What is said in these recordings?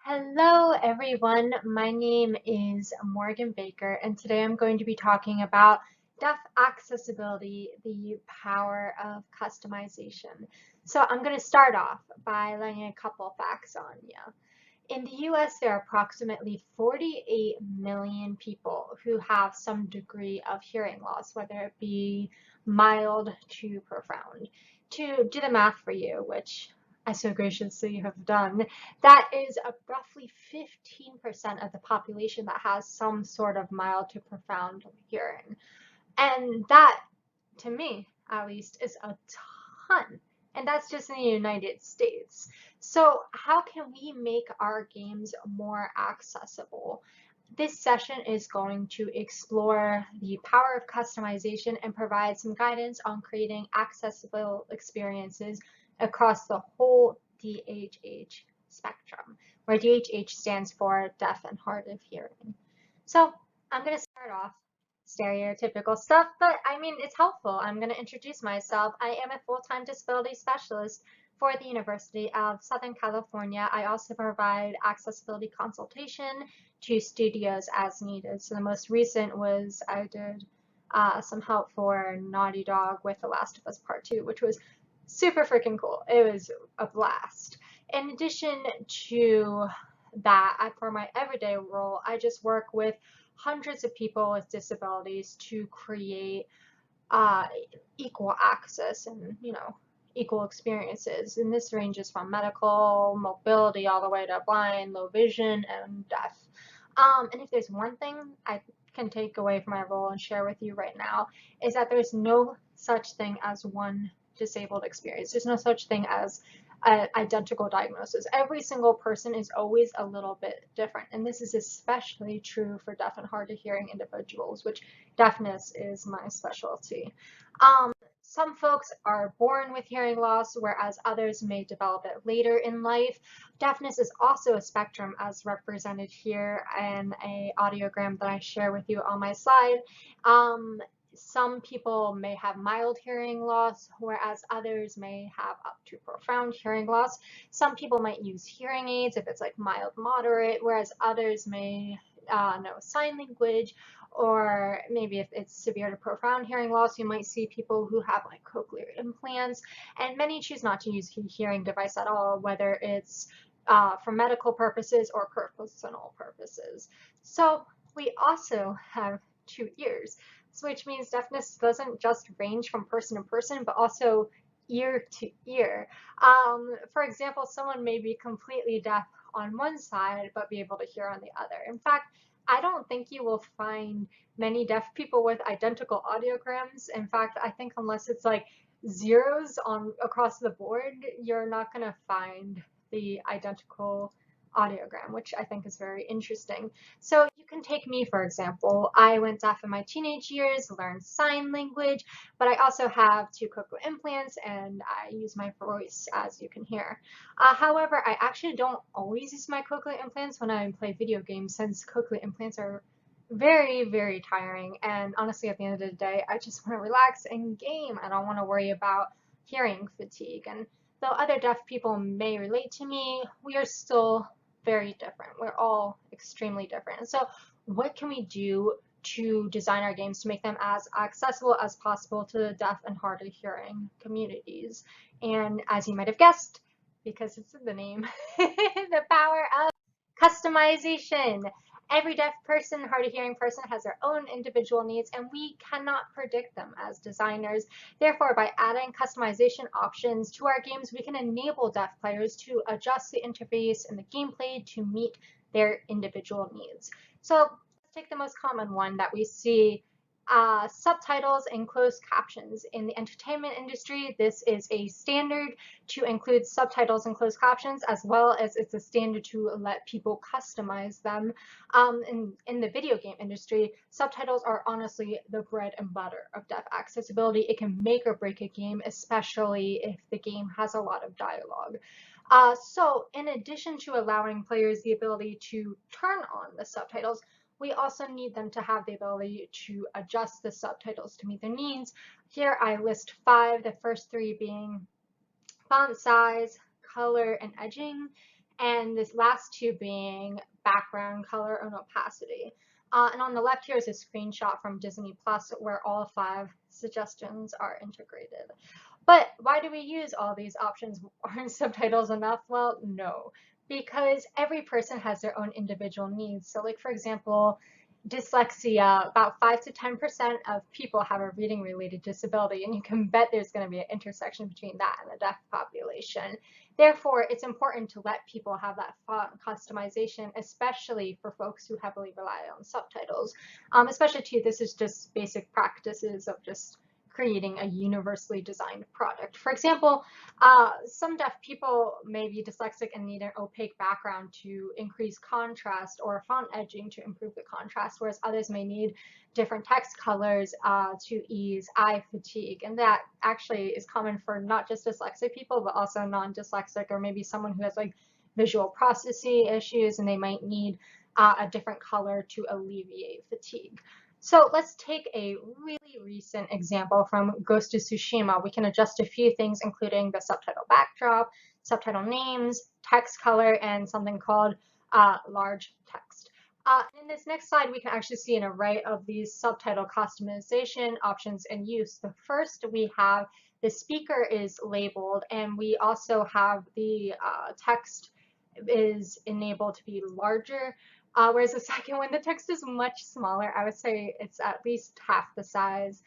Hello, everyone. My name is Morgan Baker, and today I'm going to be talking about deaf accessibility, the power of customization. So I'm going to start off by laying a couple facts on you. In the US, there are approximately 48 million people who have some degree of hearing loss, whether it be mild to profound. To do the math for you, which I so graciously have done, that is roughly 15% of the population that has some sort of mild to profound hearing. And that, to me at least, is a ton. And that's just in the United States. So, how can we make our games more accessible? This session is going to explore the power of customization and provide some guidance on creating accessible experiences across the whole DHH spectrum, where DHH stands for deaf and hard of hearing. So I'm going to start off stereotypical stuff, but I mean, it's helpful. I'm going to introduce myself. I am a full-time disability specialist for the University of Southern California. I also provide accessibility consultation to studios as needed. So the most recent was I did some help for Naughty Dog with The Last of Us Part 2, which was super freaking cool. It was a blast. In addition to that, for my everyday role, I just work with hundreds of people with disabilities to create uh, equal access and, equal experiences. And this ranges from medical, mobility, all the way to blind, low vision, and deaf. And if there's one thing I can take away from my role and share with you right now, is that there's no such thing as one disabled experience. There's no such thing as an identical diagnosis. Every single person is always a little bit different, and this is especially true for deaf and hard of hearing individuals, which deafness is my specialty. Some folks are born with hearing loss, whereas others may develop it later in life. Deafness is also a spectrum, as represented here in an audiogram that I share with you on my slide. Some people may have mild hearing loss, whereas others may have up to profound hearing loss. Some people might use hearing aids if it's like mild, moderate, whereas others may know sign language, or maybe if it's severe to profound hearing loss, you might see people who have like cochlear implants, and many choose not to use a hearing device at all, whether it's for medical purposes or personal purposes. So we also have two ears, which means deafness doesn't just range from person to person, but also ear to ear. For example, someone may be completely deaf on one side, but be able to hear on the other. In fact, I don't think you will find many deaf people with identical audiograms. In fact, I think unless it's like zeros on across the board, you're not going to find the identical audiogram, which I think is very interesting. So you can take me, for example. I went deaf in my teenage years, learned sign language, but I also have two cochlear implants and I use my voice, as you can hear. However, I actually don't always use my cochlear implants when I play video games, since cochlear implants are very, very tiring. And honestly, at the end of the day, I just want to relax and game. I don't want to worry about hearing fatigue. And though other deaf people may relate to me, we are still very different. We're all extremely different. So what can we do to design our games to make them as accessible as possible to the deaf and hard of hearing communities? And as you might have guessed, because it's in the name, the power of customization. Every deaf person, hard of hearing person has their own individual needs, and we cannot predict them as designers. Therefore, by adding customization options to our games, we can enable deaf players to adjust the interface and the gameplay to meet their individual needs. So let's take the most common one that we see. Subtitles and closed captions. In the entertainment industry, this is a standard to include subtitles and closed captions, as well as it's a standard to let people customize them. In the video game industry, subtitles are honestly the bread and butter of deaf accessibility. It can make or break a game, especially if the game has a lot of dialogue. So in addition to allowing players the ability to turn on the subtitles, we also need them to have the ability to adjust the subtitles to meet their needs. Here I list 5, the first 3 being font size, color, and edging. and this last two being background color and opacity. And on the left here is a screenshot from Disney Plus where all 5 suggestions are integrated. But why do we use all these options? Aren't subtitles enough? Well, no, because every person has their own individual needs. So like, for example, dyslexia, about 5 to 10% of people have a reading related disability, and you can bet there's going to be an intersection between that and the deaf population. Therefore, it's important to let people have that font customization, especially for folks who heavily rely on subtitles. Especially too, this is just basic practices of just creating a universally designed product. For example, some deaf people may be dyslexic and need an opaque background to increase contrast or font edging to improve the contrast, whereas others may need different text colors to ease eye fatigue. And that actually is common for not just dyslexic people, but also non-dyslexic, or maybe someone who has like visual processing issues and they might need a different color to alleviate fatigue. So let's take a really recent example from Ghost of Tsushima. We can adjust a few things, including the subtitle backdrop, subtitle names, text color, and something called large text. In this next slide, we can actually see an array of these subtitle customization options in use. The first, we have the speaker is labeled, and we also have the text is enabled to be larger. Whereas the second one, the text is much smaller. I would say it's at least half the size,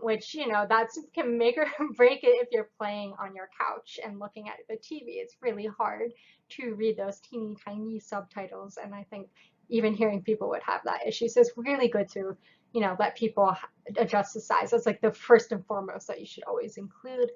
which, you know, that can make or break it if you're playing on your couch and looking at the TV. It's really hard to read those teeny tiny subtitles, and I think even hearing people would have that issue. So it's really good to, you know, let people adjust the size. That's like the first and foremost that you should always include.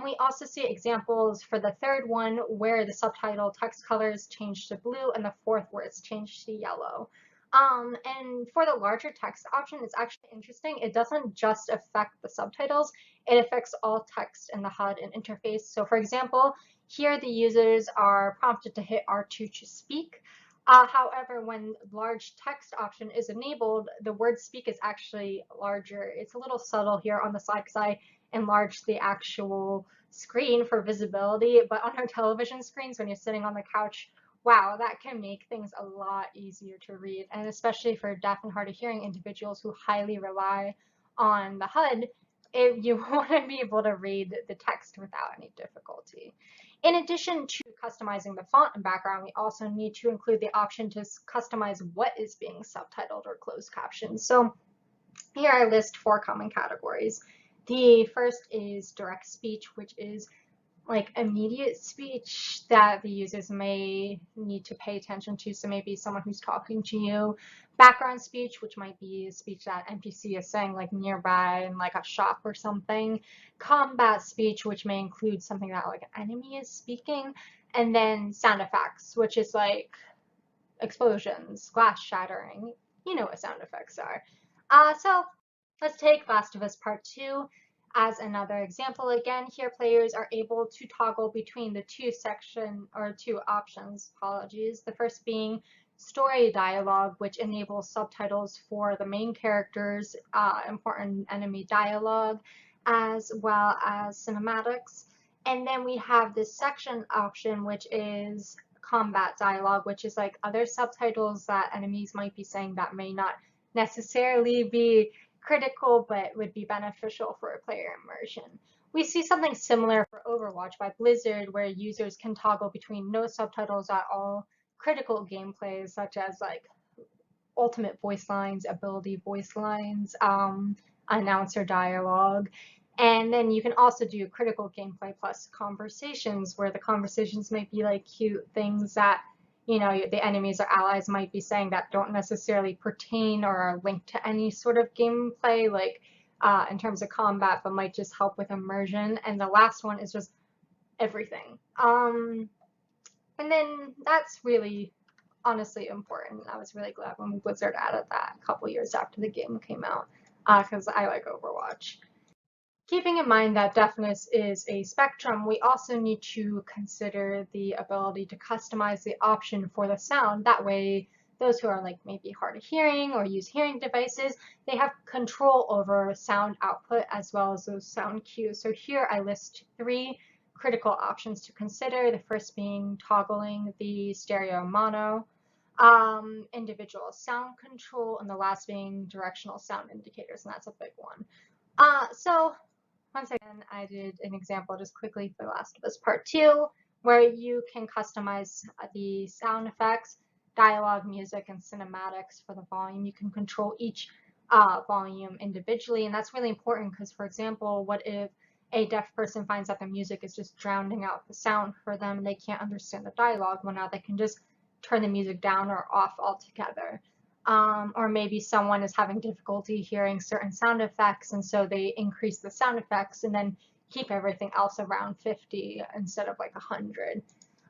We also see examples for the third one where the subtitle text color is changed to blue, and the fourth where it's changed to yellow. And for the larger text option, it's actually interesting. It doesn't just affect the subtitles, it affects all text in the HUD and interface. So for example, here the users are prompted to hit R2 to speak. However, when large text option is enabled, the word speak is actually larger. It's a little subtle here on the side because I enlarged the actual screen for visibility, but on our television screens, when you're sitting on the couch, wow, that can make things a lot easier to read. And especially for deaf and hard of hearing individuals who highly rely on the HUD, you want to be able to read the text without any difficulty. In addition to customizing the font and background, we also need to include the option to customize what is being subtitled or closed captioned. So here I list 4 common categories. The first is direct speech, which is like immediate speech that the users may need to pay attention to. So maybe someone who's talking to you. Background speech, which might be a speech that NPC is saying like nearby in like a shop or something. Combat speech, which may include something that like an enemy is speaking. And then sound effects, which is like explosions, glass shattering. You know what sound effects are. So let's take Last of Us Part 2 as another example. Again, here players are able to toggle between the two options, apologies. The first being story dialogue, which enables subtitles for the main characters, important enemy dialogue, as well as cinematics. And then we have this section option, which is combat dialogue, which is like other subtitles that enemies might be saying that may not necessarily be critical but would be beneficial for a player immersion. We see something similar for Overwatch by Blizzard, where users can toggle between no subtitles at all, critical gameplays such as like ultimate voice lines, ability voice lines, announcer dialogue. And then you can also do critical gameplay plus conversations, where the conversations might be like cute things that, you know, the enemies or allies might be saying that don't necessarily pertain or are linked to any sort of gameplay, like in terms of combat, but might just help with immersion. And the last one is just everything. And then that's really honestly important. I was really glad when Blizzard added that a couple years after the game came out, because I like Overwatch. Keeping in mind that deafness is a spectrum, we also need to consider the ability to customize the option for the sound. That way, those who are like maybe hard of hearing or use hearing devices, they have control over sound output as well as those sound cues. So here I list 3 critical options to consider. The first being toggling the stereo mono, individual sound control, and the last being directional sound indicators, and that's a big one. So once again, I did an example just quickly for Last of Us Part 2, where you can customize the sound effects, dialogue, music, and cinematics for the volume. You can control each volume individually, and that's really important because, for example, what if a deaf person finds that the music is just drowning out the sound for them and they can't understand the dialogue? Well, now they can just turn the music down or off altogether. Or maybe someone is having difficulty hearing certain sound effects, and so they increase the sound effects and then keep everything else around 50 instead of like 100.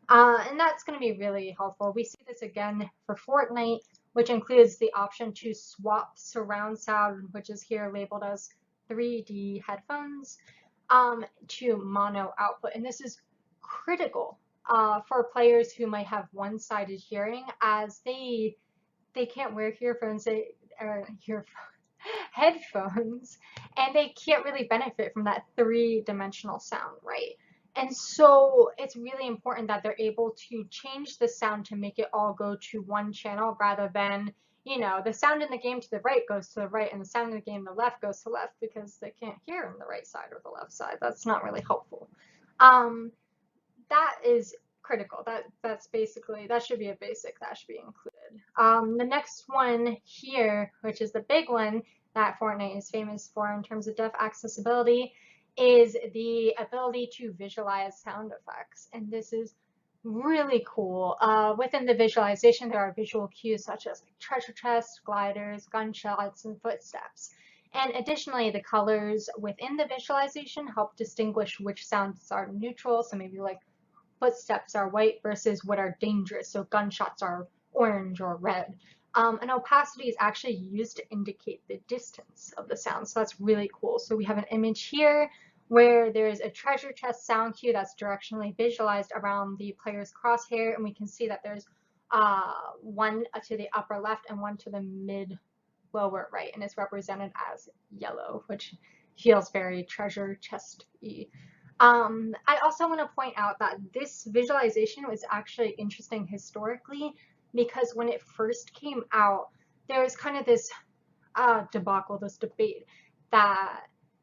And that's going to be really helpful. We see this again for Fortnite, which includes the option to swap surround sound, which is here labeled as 3D headphones, to mono output. And this is critical for players who might have one-sided hearing, as they can't wear headphones, and they can't really benefit from that three-dimensional sound, right? And so it's really important that they're able to change the sound to make it all go to one channel rather than, the sound in the game to the right goes to the right and the sound in the game to the left goes to the left, because they can't hear on the right side or the left side. That's not really helpful. That is critical. That's basically, that should be a basic that should be included. The next one here, which is the big one that Fortnite is famous for in terms of deaf accessibility, is the ability to visualize sound effects. And this is really cool. Within the visualization, there are visual cues such as like treasure chests, gliders, gunshots, and footsteps. And additionally, the colors within the visualization help distinguish which sounds are neutral. So maybe like footsteps are white versus what are dangerous. So gunshots are orange or red. And opacity is actually used to indicate the distance of the sound. So that's really cool. So we have an image here where there's a treasure chest sound cue that's directionally visualized around the player's crosshair. And we can see that there's one to the upper left and one to the mid lower right. And it's represented as yellow, which feels very treasure chest-y. I also want to point out that this visualization was actually interesting historically, because when it first came out, there was kind of this debacle, this debate that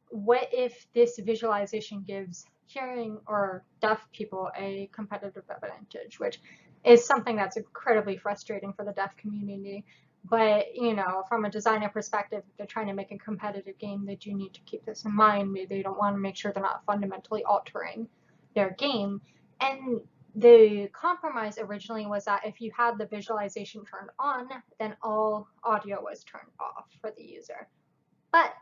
what if this visualization gives hearing or deaf people a competitive advantage, which is something that's incredibly frustrating for the deaf community. But, from a designer perspective, if they're trying to make a competitive game, they do need to keep this in mind. They don't want to make sure they're not fundamentally altering their game. And the compromise originally was that if you had the visualization turned on, then all audio was turned off for the user. But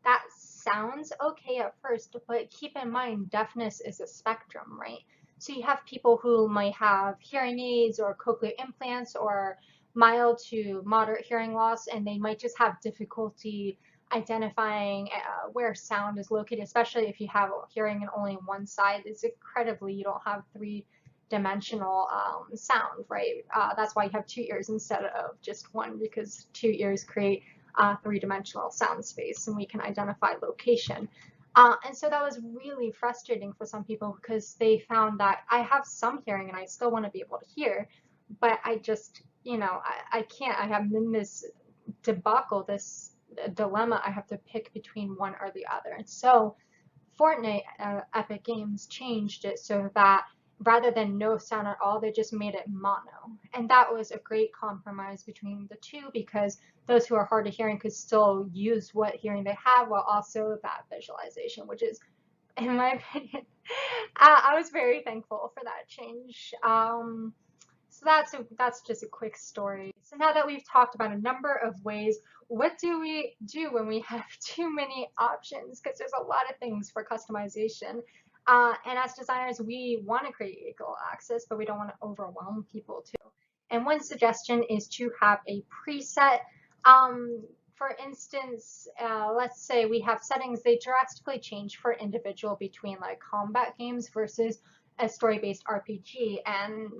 that sounds okay at first, but keep in mind, deafness is a spectrum, right? So you have people who might have hearing aids or cochlear implants or mild to moderate hearing loss, and they might just have difficulty identifying where sound is located, especially if you have hearing in only one side. It's incredibly, you don't have three-dimensional sound, right? That's why you have two ears instead of just one, because two ears create three-dimensional sound space, and we can identify location. And so that was really frustrating for some people, because they found that I have some hearing and I still want to be able to hear, but I just, I can't. I am in this debacle, this dilemma. I have to pick between one or the other. And so Fortnite, Epic Games, changed it so that rather than no sound at all, they just made it mono. And that was a great compromise between the two, because those who are hard of hearing could still use what hearing they have while also that visualization, which is, in my opinion, I was very thankful for that change. So that's just a quick story. So now that we've talked about a number of ways, what do we do when we have too many options? Because there's a lot of things for customization. And as designers, we want to create equal access, but we don't want to overwhelm people too. And one suggestion is to have a preset. For instance, let's say we have settings, they drastically change for individual between like combat games versus a story-based RPG. And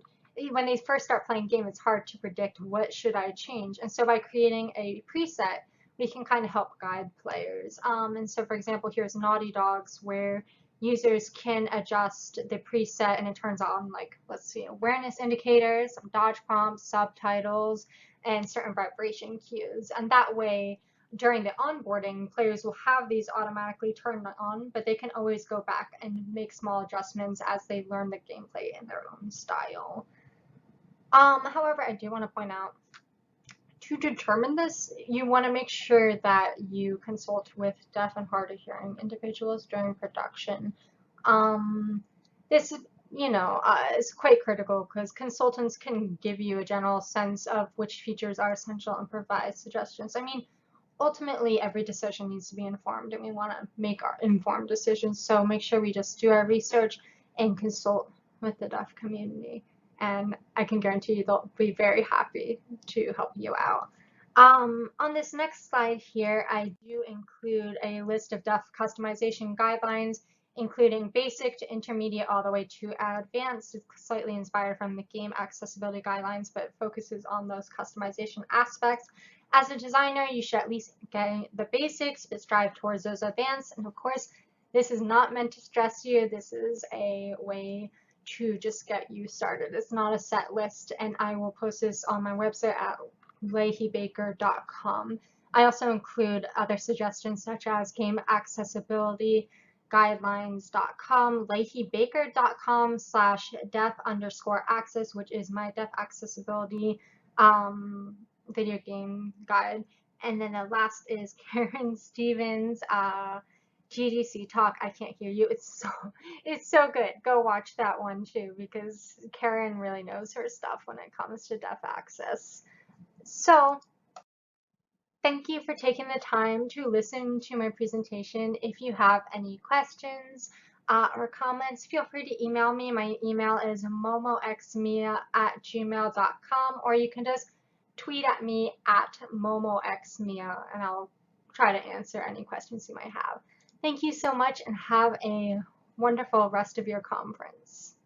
when they first start playing game, it's hard to predict what should I change. And so by creating a preset, we can kind of help guide players. And so, for example, here's Naughty Dogs, where users can adjust the preset and it turns on, like, let's see, awareness indicators, some dodge prompts, subtitles, and certain vibration cues. And that way, during the onboarding, players will have these automatically turned on, but they can always go back and make small adjustments as they learn the gameplay in their own style. However, I do want to point out, to determine this, you want to make sure that you consult with deaf and hard of hearing individuals during production. This, is quite critical because consultants can give you a general sense of which features are essential and provide suggestions. I mean, ultimately, every decision needs to be informed, and we want to make our informed decisions. So make sure we just do our research and consult with the deaf community. And I can guarantee you they'll be very happy to help you out. On this next slide here, I do include a list of deaf customization guidelines, including basic to intermediate all the way to advanced. It's slightly inspired from the game accessibility guidelines, but focuses on those customization aspects. As a designer, you should at least get the basics, but strive towards those advanced. And of course, this is not meant to stress you. This is a way to just get you started. It's not a set list, and I will post this on my website at leahybaker.com. I also include other suggestions such as game accessibility guidelines.com, leahybaker.com/deaf_access, which is my deaf accessibility video game guide. And then the last is Karen Stevens, GDC Talk. I can't hear you. It's so good. Go watch that one too, because Karen really knows her stuff when it comes to deaf access. So thank you for taking the time to listen to my presentation. If you have any questions or comments, feel free to email me. My email is momoxmia@gmail.com, or you can just tweet at me at momoxmia, and I'll try to answer any questions you might have. Thank you so much, and have a wonderful rest of your conference.